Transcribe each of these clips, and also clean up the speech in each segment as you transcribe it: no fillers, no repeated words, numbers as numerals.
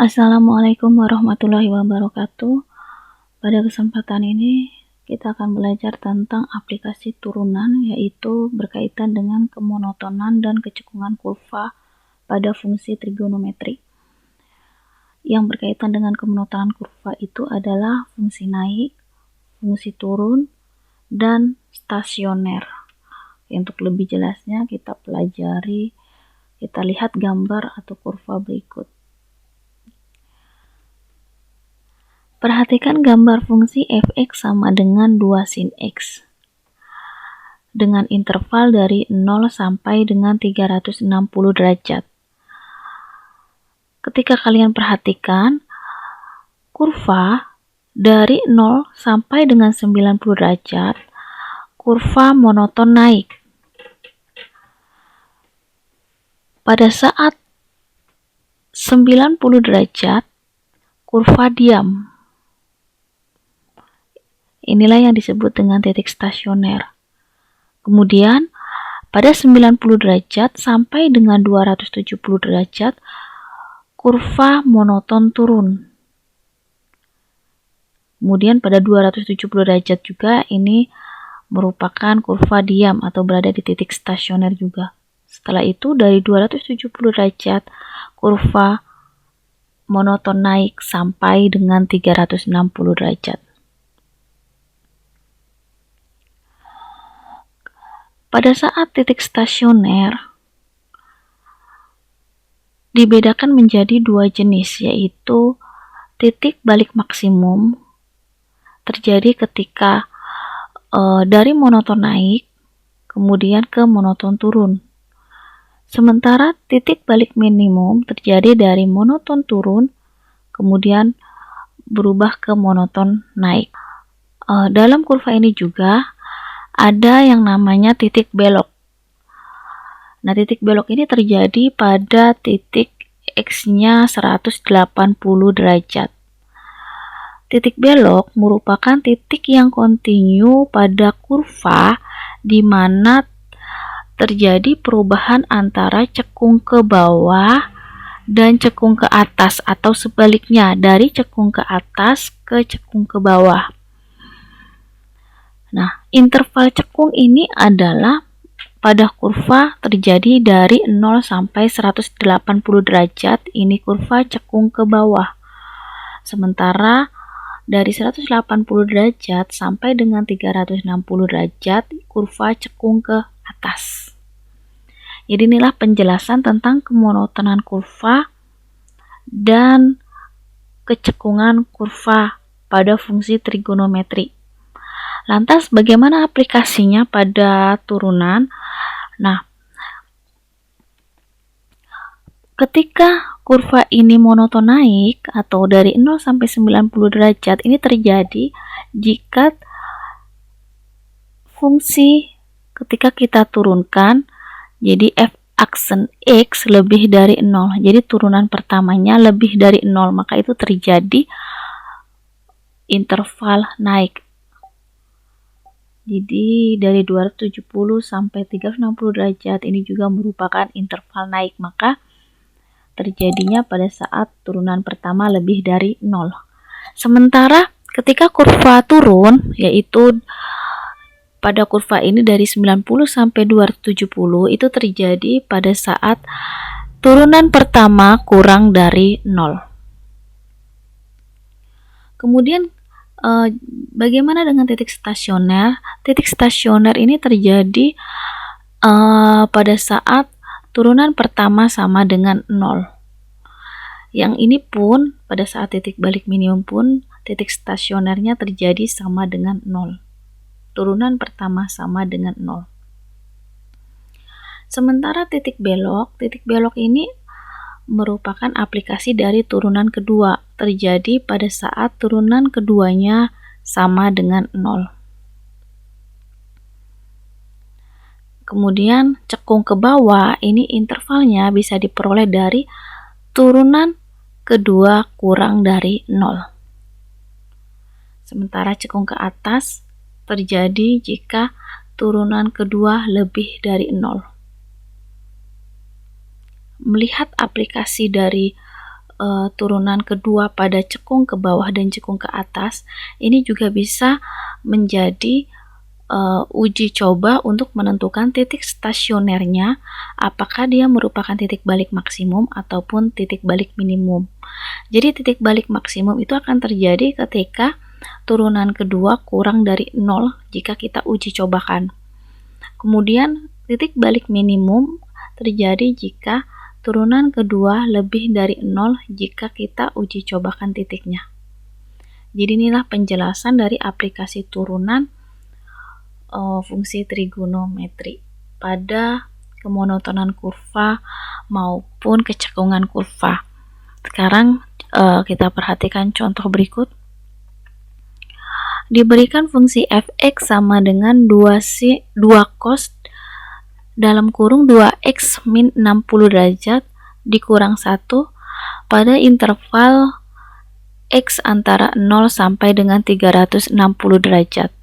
Assalamualaikum warahmatullahi wabarakatuh. Pada kesempatan ini kita akan belajar tentang aplikasi turunan, yaitu berkaitan dengan kemonotonan dan kecekungan kurva pada fungsi trigonometri. Yang berkaitan dengan kemonotonan kurva itu adalah fungsi naik, fungsi turun, dan stasioner. Untuk lebih jelasnya kita lihat gambar atau kurva berikut. Perhatikan gambar fungsi f(x) sama dengan 2 sin x dengan interval dari 0 sampai dengan 360 derajat. Ketika kalian perhatikan, kurva dari 0 sampai dengan 90 derajat, kurva monoton naik. Pada saat 90 derajat, kurva diam. Inilah yang disebut dengan titik stasioner. Kemudian, pada 90 derajat sampai dengan 270 derajat, kurva monoton turun. Kemudian pada 270 derajat juga ini merupakan kurva diam atau berada di titik stasioner juga. Setelah itu dari 270 derajat, kurva monoton naik sampai dengan 360 derajat. Pada saat titik stasioner dibedakan menjadi dua jenis, yaitu titik balik maksimum terjadi ketika dari monoton naik kemudian ke monoton turun. Sementara titik balik minimum terjadi dari monoton turun kemudian berubah ke monoton naik. Dalam kurva ini juga ada yang namanya titik belok. Nah, titik belok ini terjadi pada titik x-nya 180 derajat. Titik belok merupakan titik yang kontinu pada kurva di mana terjadi perubahan antara cekung ke bawah dan cekung ke atas, atau sebaliknya dari cekung ke atas ke cekung ke bawah. Nah, interval cekung ini adalah pada kurva terjadi dari 0 sampai 180 derajat, ini kurva cekung ke bawah. Sementara dari 180 derajat sampai dengan 360 derajat, kurva cekung ke atas. Jadi inilah penjelasan tentang kemonotonan kurva dan kecekungan kurva pada fungsi trigonometri. Lantas bagaimana aplikasinya pada turunan? Nah, ketika kurva ini monoton naik atau dari 0 sampai 90 derajat, ini terjadi jika fungsi ketika kita turunkan, jadi f aksen x lebih dari 0. Jadi turunan pertamanya lebih dari 0, maka itu terjadi interval naik. Jadi dari 270 sampai 360 derajat ini juga merupakan interval naik, maka terjadinya pada saat turunan pertama lebih dari 0. Sementara ketika kurva turun, yaitu pada kurva ini dari 90 sampai 270, itu terjadi pada saat turunan pertama kurang dari 0. Kemudian bagaimana dengan titik stasioner? Titik stasioner ini terjadi pada saat turunan pertama sama dengan 0. Yang ini pun pada saat titik balik minimum pun titik stasionernya terjadi sama dengan 0. Turunan pertama sama dengan 0. Sementara titik belok ini merupakan aplikasi dari turunan kedua, terjadi pada saat turunan keduanya sama dengan 0. Kemudian cekung ke bawah, ini intervalnya bisa diperoleh dari turunan kedua kurang dari 0. Sementara cekung ke atas terjadi jika turunan kedua lebih dari 0. Melihat aplikasi dari turunan kedua pada cekung ke bawah dan cekung ke atas, ini juga bisa menjadi uji coba untuk menentukan titik stasionernya, apakah dia merupakan titik balik maksimum ataupun titik balik minimum. Jadi titik balik maksimum itu akan terjadi ketika turunan kedua kurang dari 0 jika kita uji cobakan. Kemudian titik balik minimum terjadi jika turunan kedua lebih dari 0 jika kita uji cobakan titiknya. Jadi inilah penjelasan dari aplikasi turunan fungsi trigonometri pada kemonotonan kurva maupun kecekungan kurva. Sekarang kita perhatikan contoh berikut. Diberikan fungsi fx sama dengan 2 cos dalam kurung 2x min 60 derajat dikurang 1 pada interval x antara 0 sampai dengan 360 derajat.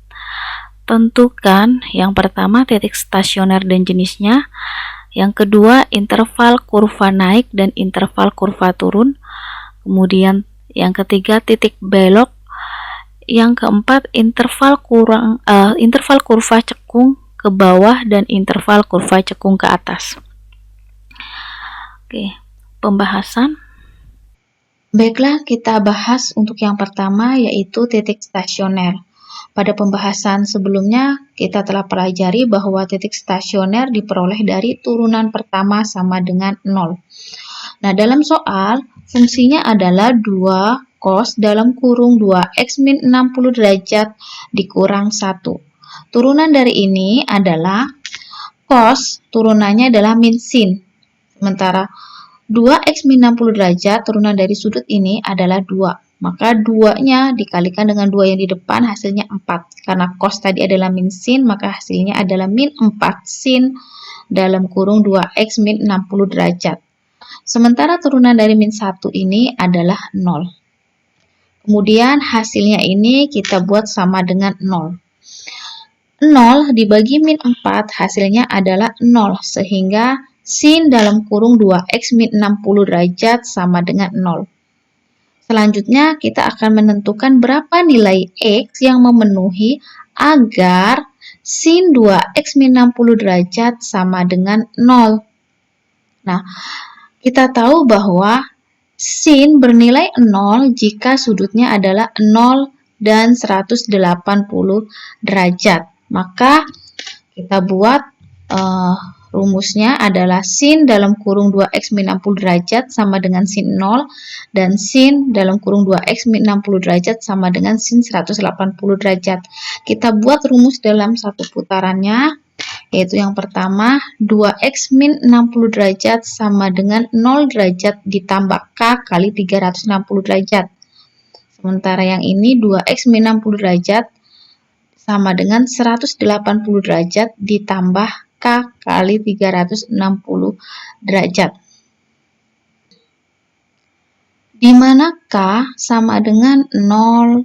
Tentukan yang pertama titik stasioner dan jenisnya, yang kedua interval kurva naik dan interval kurva turun, kemudian yang ketiga titik belok, yang keempat interval kurva cekung ke bawah dan interval kurva cekung ke atas. Oke, pembahasan. Baiklah, kita bahas untuk yang pertama yaitu titik stasioner. Pada pembahasan sebelumnya, kita telah pelajari bahwa titik stasioner diperoleh dari turunan pertama sama dengan 0. Nah, dalam soal, fungsinya adalah 2 cos dalam kurung 2x min 60 derajat dikurang 1. Turunan dari ini adalah cos, turunannya adalah min sin. Sementara 2x min 60 derajat, turunan dari sudut ini adalah 2. Maka 2-nya dikalikan dengan 2 yang di depan, hasilnya 4. Karena cos tadi adalah min sin, maka hasilnya adalah min 4 sin dalam kurung 2x min 60 derajat. Sementara turunan dari min 1 ini adalah 0. Kemudian hasilnya ini kita buat sama dengan 0. 0 dibagi min 4 hasilnya adalah 0. Sehingga sin dalam kurung 2x min 60 derajat sama dengan 0. Selanjutnya, kita akan menentukan berapa nilai x yang memenuhi agar sin 2x min 60 derajat sama dengan 0. Nah, kita tahu bahwa sin bernilai 0 jika sudutnya adalah 0 dan 180 derajat. Maka kita buat rumusnya adalah sin dalam kurung 2x min 60 derajat sama dengan sin 0 dan sin dalam kurung 2x min 60 derajat sama dengan sin 180 derajat. Kita buat rumus dalam satu putarannya, yaitu yang pertama 2x min 60 derajat sama dengan 0 derajat ditambah k kali 360 derajat. Sementara yang ini 2x min 60 derajat sama dengan 180 derajat ditambah K kali 360 derajat. Di mana K sama dengan 0, 1,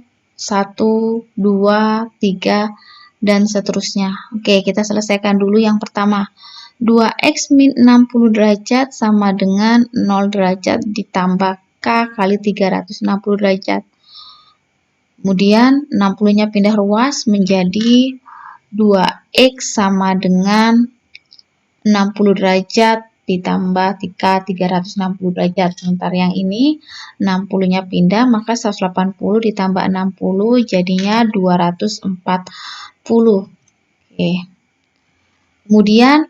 2, 3, dan seterusnya. Oke, kita selesaikan dulu yang pertama. 2x min 60 derajat sama dengan 0 derajat ditambah K kali 360 derajat. Kemudian 60-nya pindah ruas menjadi 2x sama dengan 60 derajat ditambah 360 derajat. Sementara yang ini 60-nya pindah, maka 180 ditambah 60 jadinya 240. Oke. Kemudian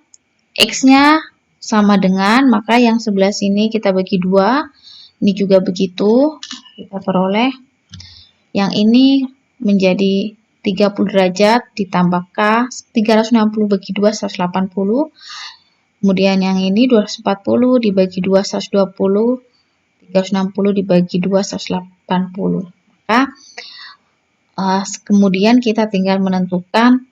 x-nya sama dengan, maka yang sebelah sini kita bagi 2. Ini juga begitu. Kita peroleh yang ini menjadi 30 derajat ditambah K, 360 bagi 2, 180. Kemudian yang ini 240 dibagi 2, 120. 360 dibagi 2, 180. Maka kemudian kita tinggal menentukan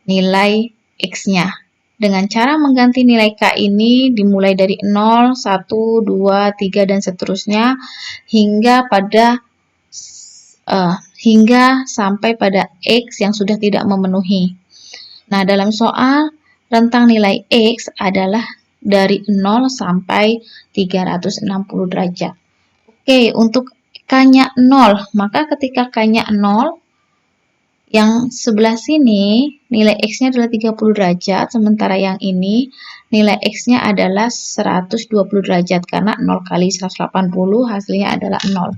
nilai X-nya. Dengan cara mengganti nilai K ini dimulai dari 0, 1, 2, 3, dan seterusnya hingga sampai pada X yang sudah tidak memenuhi. Nah, dalam soal rentang nilai X adalah dari 0 sampai 360 derajat. Oke, untuk K-nya 0, maka ketika K-nya 0, yang sebelah sini nilai X-nya adalah 30 derajat, sementara yang ini nilai X-nya adalah 120 derajat, karena 0 kali 180 hasilnya adalah 0.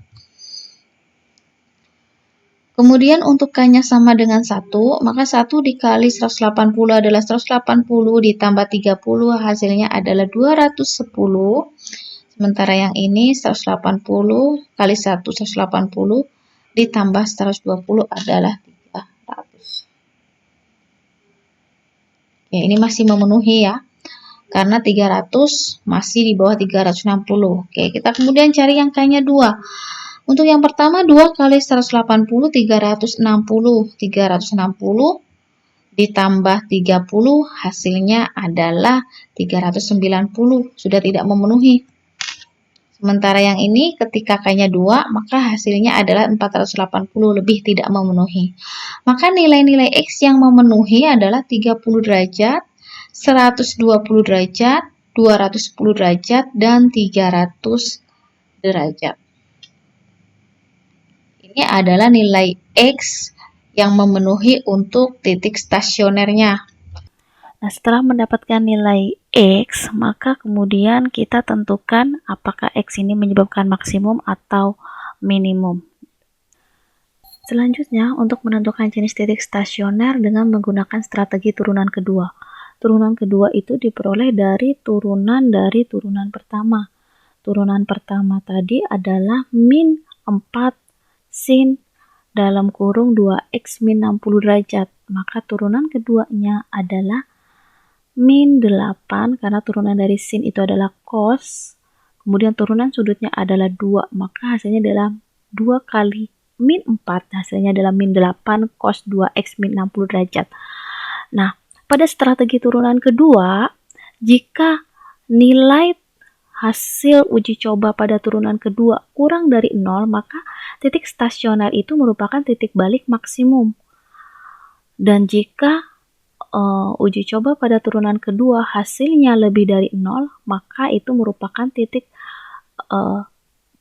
Kemudian untuk K-nya sama dengan 1, maka 1 dikali 180 adalah 180 ditambah 30 hasilnya adalah 210. Sementara yang ini 180 kali 1, 180 ditambah 120 adalah 300. Ya, ini masih memenuhi ya. Karena 300 masih di bawah 360. Oke, kita kemudian cari yang K-nya 2. Untuk yang pertama 2 kali 180, 360. 360 ditambah 30 hasilnya adalah 390. Sudah tidak memenuhi. Sementara yang ini ketika K-nya 2, maka hasilnya adalah 480, lebih tidak memenuhi. Maka nilai-nilai X yang memenuhi adalah 30 derajat, 120 derajat, 210 derajat, dan 300 derajat. Ini adalah nilai X yang memenuhi untuk titik stasionernya. Nah, setelah mendapatkan nilai X, maka kemudian kita tentukan apakah X ini menyebabkan maksimum atau minimum. Selanjutnya, untuk menentukan jenis titik stasioner dengan menggunakan strategi turunan kedua. Turunan kedua itu diperoleh dari turunan pertama. Turunan pertama tadi adalah min 4 sin dalam kurung 2x min 60 derajat. Maka turunan keduanya adalah min 8, karena turunan dari sin itu adalah cos. Kemudian turunan sudutnya adalah 2, maka hasilnya adalah 2 kali min 4, hasilnya adalah min 8 cos 2x min 60 derajat. Nah, pada strategi turunan kedua, jika nilai hasil uji coba pada turunan kedua kurang dari 0, maka titik stasioner itu merupakan titik balik maksimum. Dan jika uji coba pada turunan kedua hasilnya lebih dari 0, maka itu merupakan titik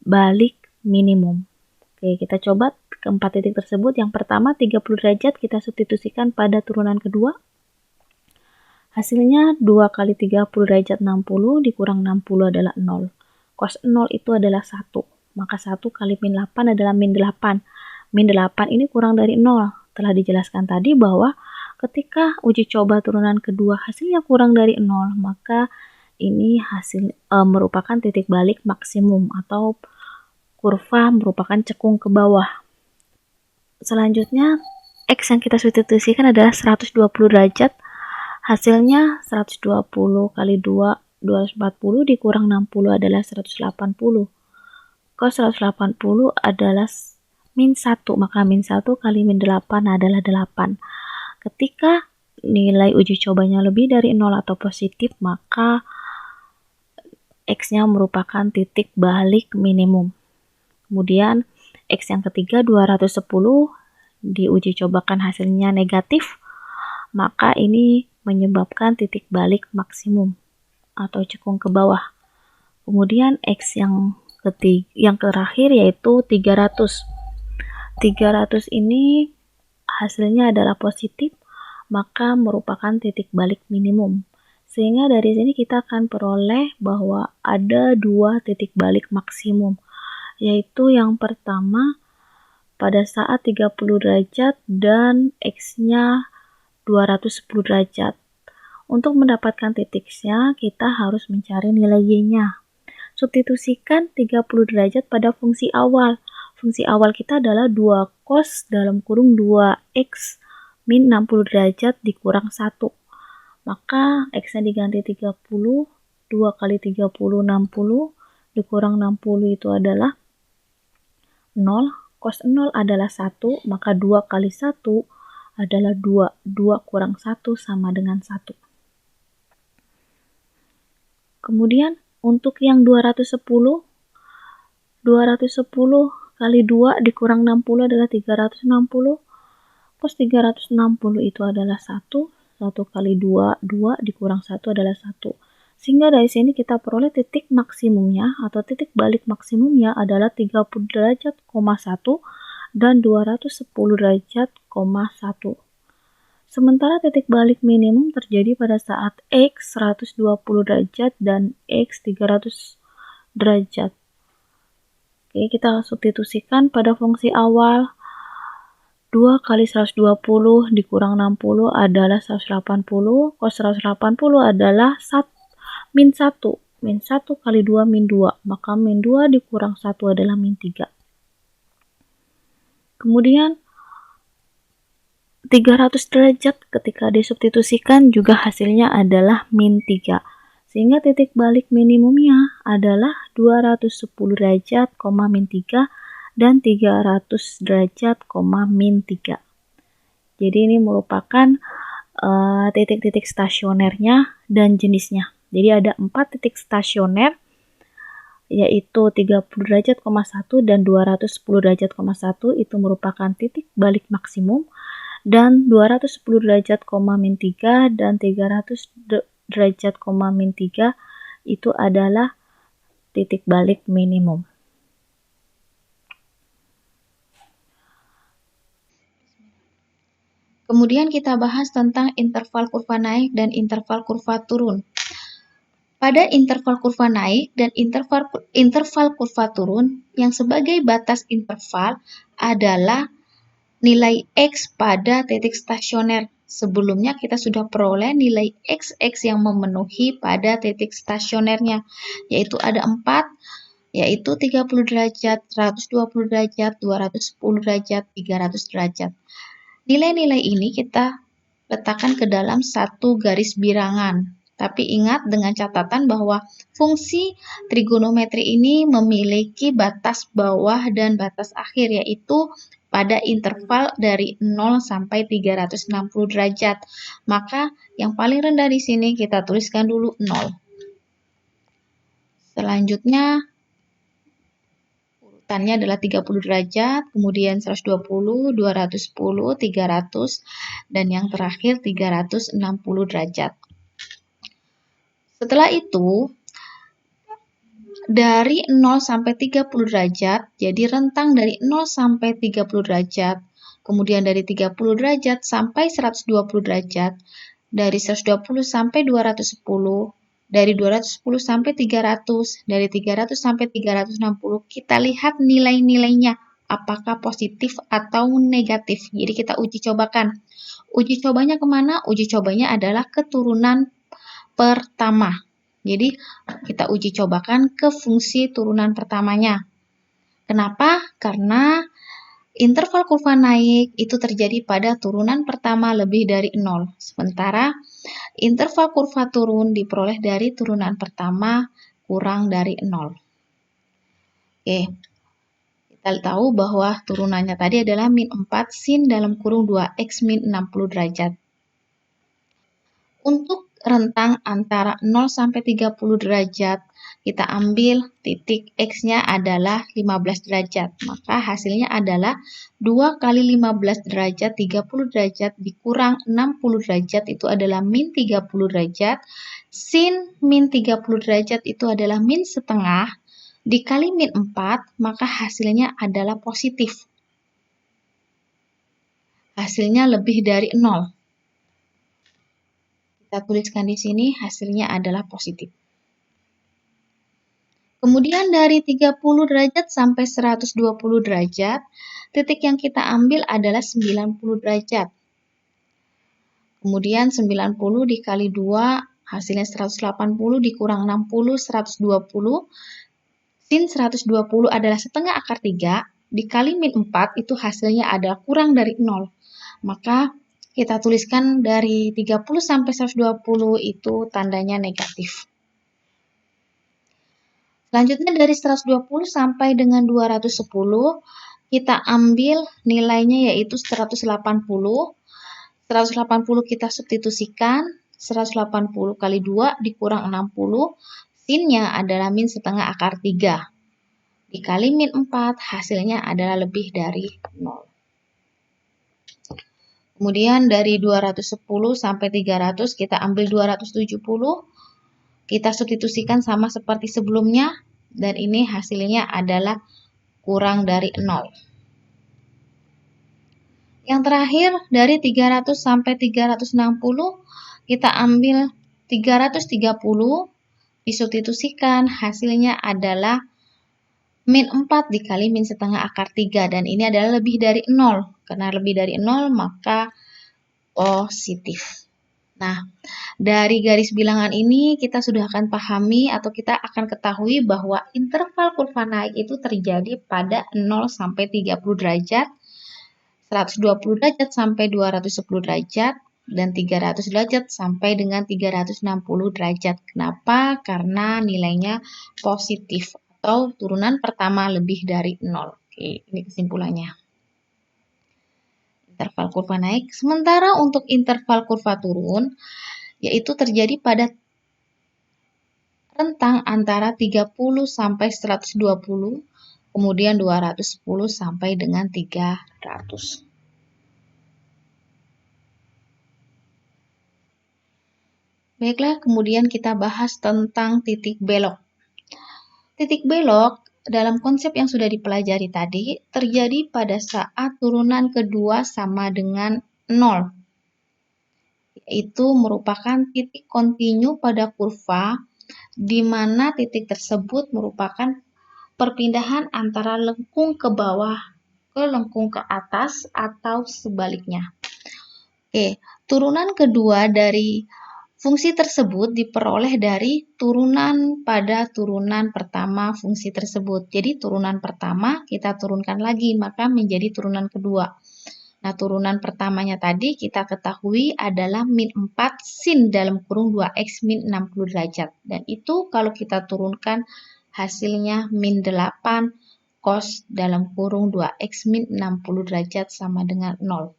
balik minimum. Oke, kita coba keempat titik tersebut. Yang pertama 30 derajat kita substitusikan pada turunan kedua. Hasilnya 2 kali 30 derajat 60 dikurang 60 adalah 0. Cos 0 itu adalah 1. Maka 1 kali min 8 adalah min 8. Min 8 ini kurang dari 0. Telah dijelaskan tadi bahwa ketika uji coba turunan kedua hasilnya kurang dari 0, maka ini hasil merupakan titik balik maksimum atau kurva merupakan cekung ke bawah. Selanjutnya, X yang kita substitusikan adalah 120 derajat. Hasilnya 120 kali 2, 240 dikurang 60 adalah 180. Cos 180 adalah min 1, maka min 1 kali min 8 adalah 8. Ketika nilai uji cobanya lebih dari 0 atau positif, maka X-nya merupakan titik balik minimum. Kemudian X yang ketiga 210 diuji cobakan hasilnya negatif, maka ini menyebabkan titik balik maksimum atau cekung ke bawah. Kemudian X yang terakhir yaitu 300. 300 ini hasilnya adalah positif, maka merupakan titik balik minimum. Sehingga dari sini kita akan peroleh bahwa ada dua titik balik maksimum, yaitu yang pertama pada saat 30 derajat dan X-nya 210 derajat. Untuk mendapatkan titiknya, kita harus mencari nilai Y-nya. Substitusikan 30 derajat pada fungsi awal. Fungsi awal kita adalah 2 cos dalam kurung 2x min 60 derajat dikurang 1. Maka X-nya diganti 30, 2 kali 30 60, dikurang 60 itu adalah 0. Cos 0 adalah 1, maka 2 kali 1 adalah 2. 2 kurang 1 sama dengan 1. Kemudian untuk yang 210 kali 2 dikurang 60 adalah 360. Cos 360 itu adalah 1. 1 kali 2, 2 dikurang 1 adalah 1. Sehingga dari sini kita peroleh titik maksimumnya atau titik balik maksimumnya adalah 30 derajat, 1 dan 210 derajat, 1. Sementara titik balik minimum terjadi pada saat X 120 derajat dan X 300 derajat. Oke, kita substitusikan pada fungsi awal. 2 kali 120 dikurang 60 adalah 180. Cos 180 adalah min 1. Min 1 kali 2 min 2. Maka min 2 dikurang 1 adalah min 3. Kemudian 300 derajat ketika disubstitusikan juga hasilnya adalah min 3. Sehingga titik balik minimumnya adalah 210 derajat, min 3 dan 300 derajat, min 3. Jadi ini merupakan titik-titik stasionernya dan jenisnya. Jadi ada 4 titik stasioner, yaitu 30 derajat, 1 dan 210 derajat, 1 itu merupakan titik balik maksimum, dan 210 derajat, min 3 dan 300 derajat, min 3 itu adalah titik balik minimum. Kemudian kita bahas tentang interval kurva naik dan interval kurva turun. Pada interval kurva naik dan interval kurva turun, yang sebagai batas interval adalah nilai X pada titik stasioner. Sebelumnya kita sudah peroleh nilai XX yang memenuhi pada titik stasionernya, yaitu ada 4, yaitu 30 derajat, 120 derajat, 210 derajat, 300 derajat. Nilai-nilai ini kita letakkan ke dalam satu garis bilangan. Tapi ingat dengan catatan bahwa fungsi trigonometri ini memiliki batas bawah dan batas akhir, yaitu pada interval dari 0 sampai 360 derajat. Maka yang paling rendah di sini kita tuliskan dulu 0. Selanjutnya urutannya adalah 30 derajat, kemudian 120, 210, 300, dan yang terakhir 360 derajat. Setelah itu, dari 0 sampai 30 derajat, jadi rentang dari 0 sampai 30 derajat, kemudian dari 30 derajat sampai 120 derajat, dari 120 sampai 210, dari 210 sampai 300, dari 300 sampai 360, kita lihat nilai-nilainya, apakah positif atau negatif. Jadi kita uji cobakan. Uji cobanya kemana? Uji cobanya adalah keturunan pertama. Jadi kita uji cobakan ke fungsi turunan pertamanya. Kenapa? Karena interval kurva naik itu terjadi pada turunan pertama lebih dari 0. Sementara interval kurva turun diperoleh dari turunan pertama kurang dari 0. Oke, kita tahu bahwa turunannya tadi adalah min 4 sin dalam kurung 2x min 60 derajat. Untuk rentang antara 0 sampai 30 derajat, kita ambil titik X-nya adalah 15 derajat. Maka hasilnya adalah 2 kali 15 derajat, 30 derajat dikurang 60 derajat itu adalah min 30 derajat. Sin min 30 derajat itu adalah min setengah. Dikali min 4, maka hasilnya adalah positif. Hasilnya lebih dari 0. Kita tuliskan di sini hasilnya adalah positif. Kemudian dari 30 derajat sampai 120 derajat, titik yang kita ambil adalah 90 derajat. Kemudian 90 dikali 2, hasilnya 180 dikurang 60, 120. Sin 120 adalah setengah akar 3, dikali min 4 itu hasilnya adalah kurang dari 0. Maka kita tuliskan dari 30 sampai 120 itu tandanya negatif. Selanjutnya dari 120 sampai dengan 210, kita ambil nilainya yaitu 180. 180 kita substitusikan, 180 kali 2 dikurang 60, sinnya adalah min setengah akar 3. Dikali min 4, hasilnya adalah lebih dari 0. Kemudian dari 210 sampai 300 kita ambil 270. Kita substitusikan sama seperti sebelumnya, dan ini hasilnya adalah kurang dari 0. Yang terakhir, dari 300 sampai 360, kita ambil 330, disubstitusikan, hasilnya adalah min 4 dikali min setengah akar 3, dan ini adalah lebih dari 0. Karena lebih dari 0, maka positif. Nah, dari garis bilangan ini kita sudah akan pahami atau kita akan ketahui bahwa interval kurva naik itu terjadi pada 0 sampai 30 derajat, 120 derajat sampai 210 derajat, dan 300 derajat sampai dengan 360 derajat. Kenapa? Karena nilainya positif atau turunan pertama lebih dari 0. Oke, ini kesimpulannya. Interval kurva naik. Sementara untuk interval kurva turun, yaitu terjadi pada rentang antara 30 sampai 120, kemudian 210 sampai dengan 300. Baiklah, kemudian kita bahas tentang titik belok. Titik belok dalam konsep yang sudah dipelajari tadi terjadi pada saat turunan kedua sama dengan 0, yaitu merupakan titik kontinu pada kurva, di mana titik tersebut merupakan perpindahan antara lengkung ke bawah ke lengkung ke atas atau sebaliknya. Oke, turunan kedua dari fungsi tersebut diperoleh dari turunan pada turunan pertama fungsi tersebut. Jadi turunan pertama kita turunkan lagi, maka menjadi turunan kedua. Nah, turunan pertamanya tadi kita ketahui adalah min 4 sin dalam kurung 2x min 60 derajat. Dan itu kalau kita turunkan hasilnya min 8 cos dalam kurung 2x min 60 derajat sama dengan 0.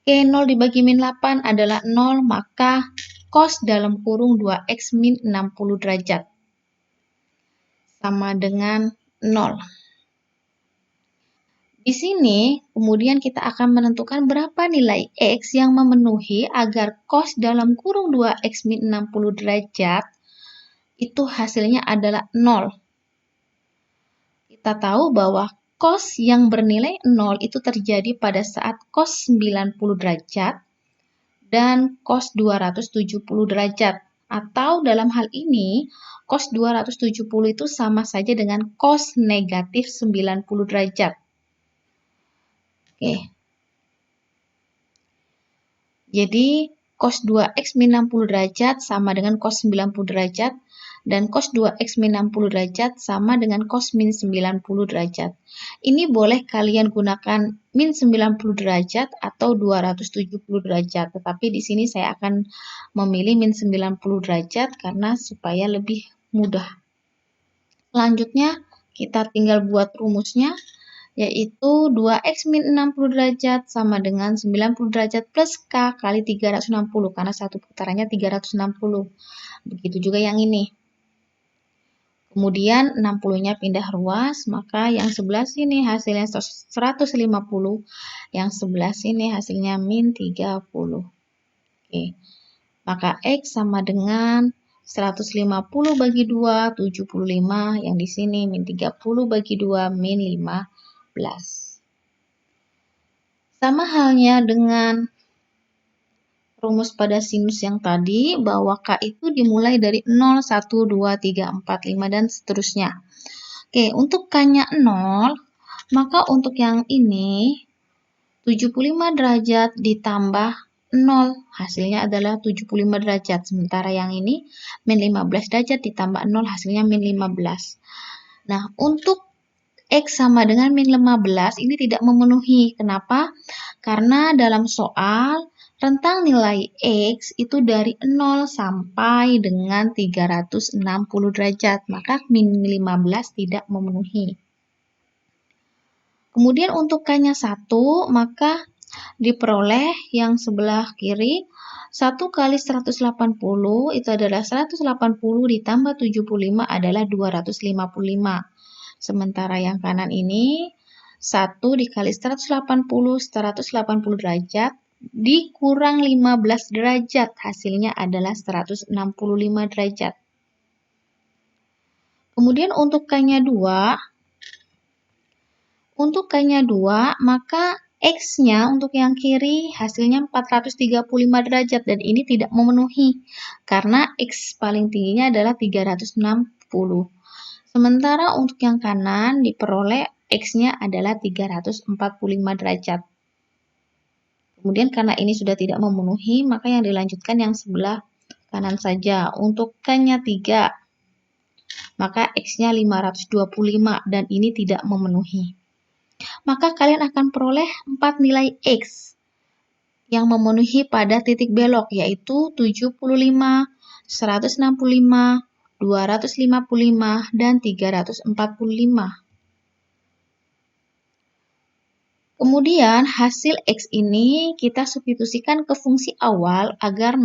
Oke, 0 dibagi min 8 adalah 0, maka cos dalam kurung 2x min 60 derajat sama dengan 0. Di sini, kemudian kita akan menentukan berapa nilai X yang memenuhi agar cos dalam kurung 2x min 60 derajat itu hasilnya adalah 0. Kita tahu bahwa cos yang bernilai 0 itu terjadi pada saat cos 90 derajat dan cos 270 derajat. Atau dalam hal ini, cos 270 itu sama saja dengan cos negatif 90 derajat. Oke. Jadi, cos 2x min 60 derajat sama dengan cos 90 derajat, dan cos 2x min 60 derajat sama dengan cos min 90 derajat. Ini boleh kalian gunakan min 90 derajat atau 270 derajat, tetapi di sini saya akan memilih min 90 derajat karena supaya lebih mudah. Selanjutnya, kita tinggal buat rumusnya, yaitu 2x min 60 derajat sama dengan 90 derajat plus K kali 360, karena satu putarannya 360. Begitu juga yang ini. Kemudian 60-nya pindah ruas, maka yang sebelah sini hasilnya 150, yang sebelah sini hasilnya min 30. Oke. Maka X sama dengan 150 bagi 2, 75, yang di sini min 30 bagi 2, min 15. Sama halnya dengan rumus pada sinus yang tadi, bahwa K itu dimulai dari 0, 1, 2, 3, 4, 5, dan seterusnya. Oke, untuk K-nya 0, maka untuk yang ini 75 derajat ditambah 0, hasilnya adalah 75 derajat. Sementara yang ini min 15 derajat ditambah 0, hasilnya min 15. Nah, untuk X sama dengan min 15 ini tidak memenuhi. Kenapa? Karena dalam soal rentang nilai X itu dari 0 sampai dengan 360 derajat, maka min 15 tidak memenuhi. Kemudian untuk K-nya 1, maka diperoleh yang sebelah kiri 1 kali 180 itu adalah 180 ditambah 75 adalah 255. Sementara yang kanan ini 1 dikali 180 derajat dikurang 15 derajat, hasilnya adalah 165 derajat. Kemudian untuk K-nya 2, maka X-nya untuk yang kiri hasilnya 435 derajat dan ini tidak memenuhi karena X paling tingginya adalah 360. Sementara untuk yang kanan diperoleh X-nya adalah 345 derajat. Kemudian karena ini sudah tidak memenuhi, maka yang dilanjutkan yang sebelah kanan saja. Untuk K-nya 3, maka X-nya 525 dan ini tidak memenuhi. Maka kalian akan peroleh 4 nilai X yang memenuhi pada titik belok, yaitu 75, 165, 255, dan 345. Kemudian hasil X ini kita substitusikan ke fungsi awal agar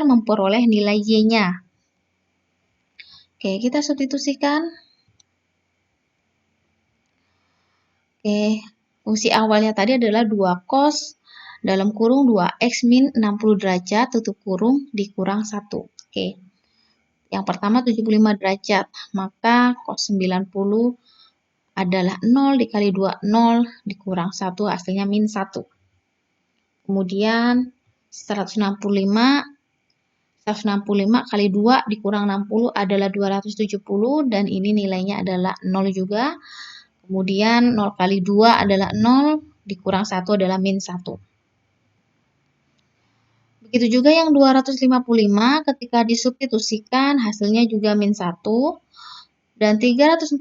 memperoleh nilai Y-nya. Oke, kita substitusikan. Oke, fungsi awalnya tadi adalah 2 cos dalam kurung 2x min 60 derajat tutup kurung dikurang 1. Oke. Yang pertama 75 derajat, maka cos 90 adalah 0 dikali 2, 0 dikurang 1 hasilnya min 1. Kemudian 165 kali 2 dikurang 60 adalah 270 dan ini nilainya adalah 0 juga. Kemudian 0 kali 2 adalah 0 dikurang 1 adalah min 1. Begitu juga yang 255 ketika disubstitusikan hasilnya juga min 1. Dan 345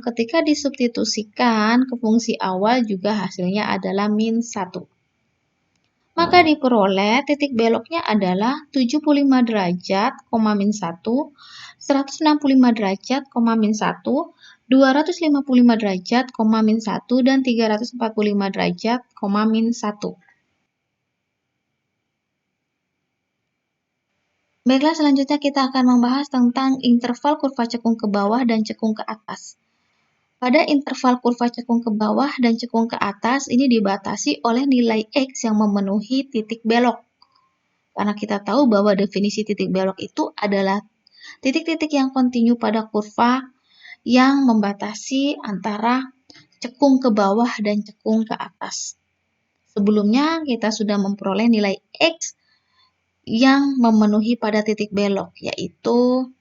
ketika disubstitusikan ke fungsi awal juga hasilnya adalah min 1. Maka diperoleh titik beloknya adalah 75 derajat, min 1, 165 derajat, min 1, 255 derajat, min 1, dan 345 derajat, min 1. Baiklah, selanjutnya kita akan membahas tentang interval kurva cekung ke bawah dan cekung ke atas. Pada interval kurva cekung ke bawah dan cekung ke atas ini dibatasi oleh nilai X yang memenuhi titik belok. Karena kita tahu bahwa definisi titik belok itu adalah titik-titik yang kontinu pada kurva yang membatasi antara cekung ke bawah dan cekung ke atas. Sebelumnya kita sudah memperoleh nilai X yang memenuhi pada titik belok, yaitu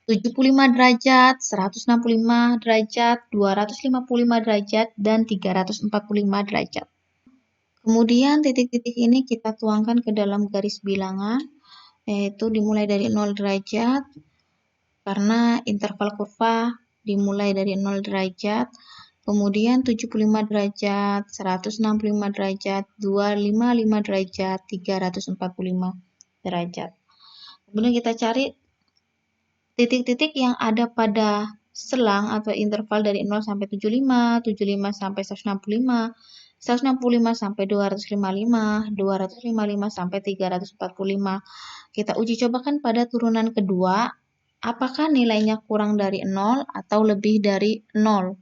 75 derajat, 165 derajat, 255 derajat, dan 345 derajat. Kemudian titik-titik ini kita tuangkan ke dalam garis bilangan, yaitu dimulai dari 0 derajat, karena interval kurva dimulai dari 0 derajat, kemudian 75 derajat, 165 derajat, 255 derajat, 345 derajat. Kemudian kita cari titik-titik yang ada pada selang atau interval dari 0 sampai 75, 75 sampai 165, 165 sampai 255, 255 sampai 345. Kita uji cobakan pada turunan kedua, apakah nilainya kurang dari 0 atau lebih dari 0.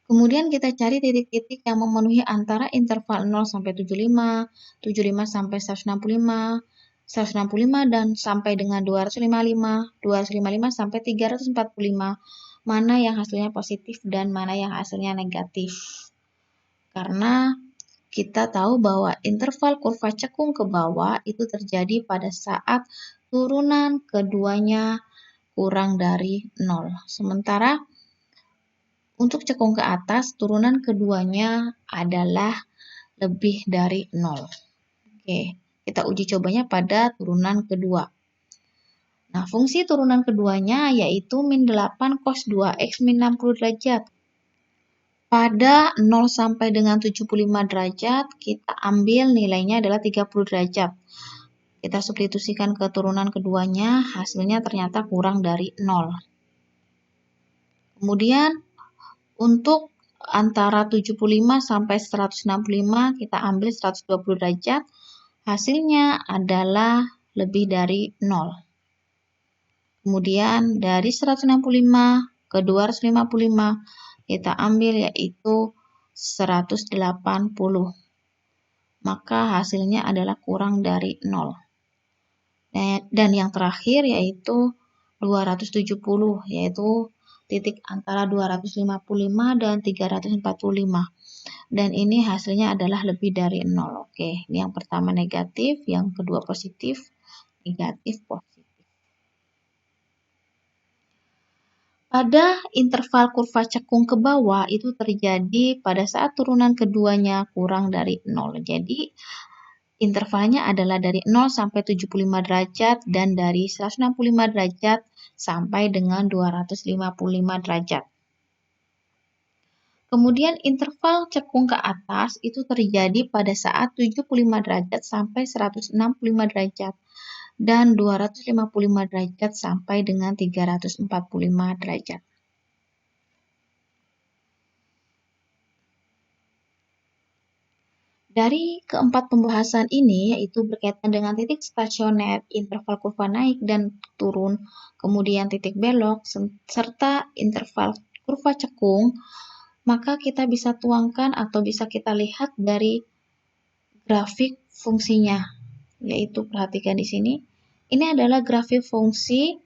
Kemudian kita cari titik-titik yang memenuhi antara interval 0 sampai 75, 75 sampai 165, 165 dan sampai dengan 255, 255 sampai 345. Mana yang hasilnya positif dan mana yang hasilnya negatif. Karena kita tahu bahwa interval kurva cekung ke bawah itu terjadi pada saat turunan keduanya kurang dari 0. Sementara untuk cekung ke atas, turunan keduanya adalah lebih dari 0. Oke, kita uji cobanya pada turunan kedua. Nah, fungsi turunan keduanya yaitu min 8 cos 2x min 60 derajat. Pada 0 sampai dengan 75 derajat, kita ambil nilainya adalah 30 derajat. Kita substitusikan ke turunan keduanya, hasilnya ternyata kurang dari 0. Kemudian, untuk antara 75 sampai 165 kita ambil 120 derajat, hasilnya adalah lebih dari 0. Kemudian dari 165 ke 255 kita ambil yaitu 180. Maka hasilnya adalah kurang dari 0. Dan yang terakhir yaitu 270, yaitu titik antara 255 dan 345. Dan ini hasilnya adalah lebih dari 0. Oke, ini yang pertama negatif, yang kedua positif, negatif, positif. Pada interval kurva cekung ke bawah itu terjadi pada saat turunan keduanya kurang dari 0. Jadi intervalnya adalah dari 0 sampai 75 derajat dan dari 165 derajat sampai dengan 255 derajat. Kemudian interval cekung ke atas itu terjadi pada saat 75 derajat sampai 165 derajat dan 255 derajat sampai dengan 345 derajat. Dari keempat pembahasan ini, yaitu berkaitan dengan titik stasioner, interval kurva naik dan turun, kemudian titik belok, serta interval kurva cekung, maka kita bisa tuangkan atau bisa kita lihat dari grafik fungsinya, yaitu perhatikan di sini. Ini adalah grafik fungsi,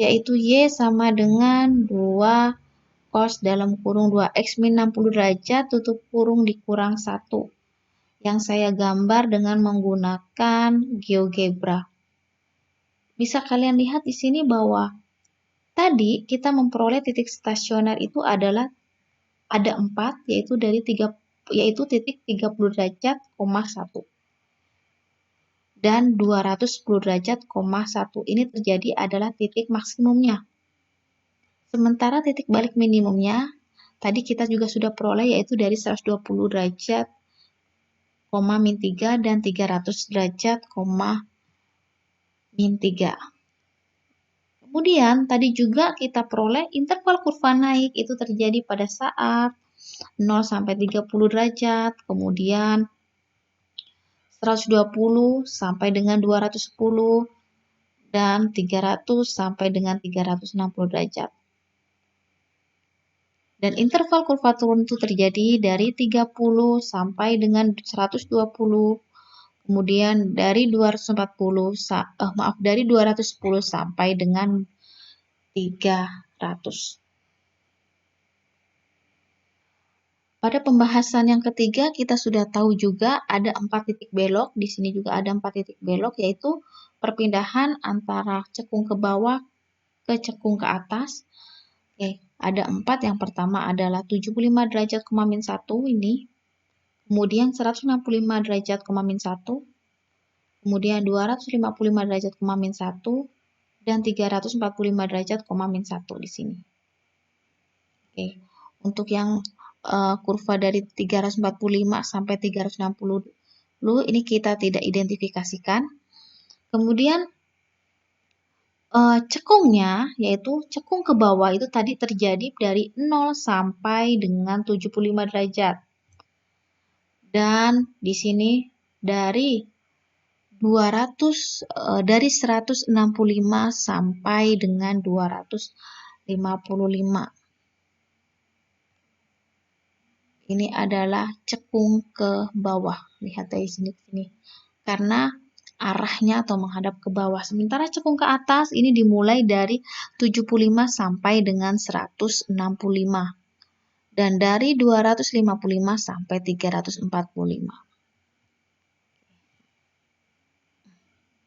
yaitu Y sama dengan 2 cos dalam kurung 2x min 60 derajat tutup kurung dikurang 1. Yang saya gambar dengan menggunakan GeoGebra. Bisa kalian lihat di sini bahwa tadi kita memperoleh titik stasioner itu adalah ada 4, yaitu titik 30 derajat, 1 dan 210 derajat, 1. Ini terjadi adalah titik maksimumnya. Sementara titik balik minimumnya tadi kita juga sudah peroleh yaitu dari 120 derajat, min 3 dan 300 derajat, min 3. Kemudian tadi juga kita peroleh interval kurva naik itu terjadi pada saat 0 sampai 30 derajat, kemudian 120 sampai dengan 210 dan 300 sampai dengan 360 derajat. Dan interval kurva turun itu terjadi dari 30 sampai dengan 120. Kemudian dari 210 sampai dengan 300. Pada pembahasan yang ketiga kita sudah tahu juga ada 4 titik belok. Di sini juga ada 4 titik belok yaitu perpindahan antara cekung ke bawah ke cekung ke atas. Oke, ada 4. Yang pertama adalah 75 derajat, min 1 ini. Kemudian 165 derajat, min 1. Kemudian 255 derajat, min 1 dan 345 derajat, min 1 di sini. Oke, untuk yang kurva dari 345 sampai 360 ini kita tidak identifikasikan. Kemudian cekungnya yaitu cekung ke bawah itu tadi terjadi dari 0 sampai dengan 75 derajat. Dan di sini dari 165 sampai dengan 255. Ini adalah cekung ke bawah. Lihat dari sini. Karena arahnya atau menghadap ke bawah. Sementara cekung ke atas ini dimulai dari 75 sampai dengan 165. Dan dari 255 sampai 345.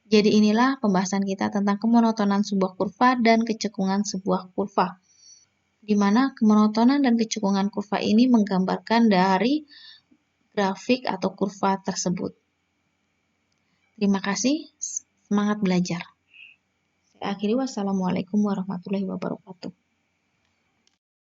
Jadi inilah pembahasan kita tentang kemonotonan sebuah kurva dan kecekungan sebuah kurva. Di mana kemonotonan dan kecekungan kurva ini menggambarkan dari grafik atau kurva tersebut. Terima kasih, semangat belajar. Saya akhiri, wassalamualaikum warahmatullahi wabarakatuh.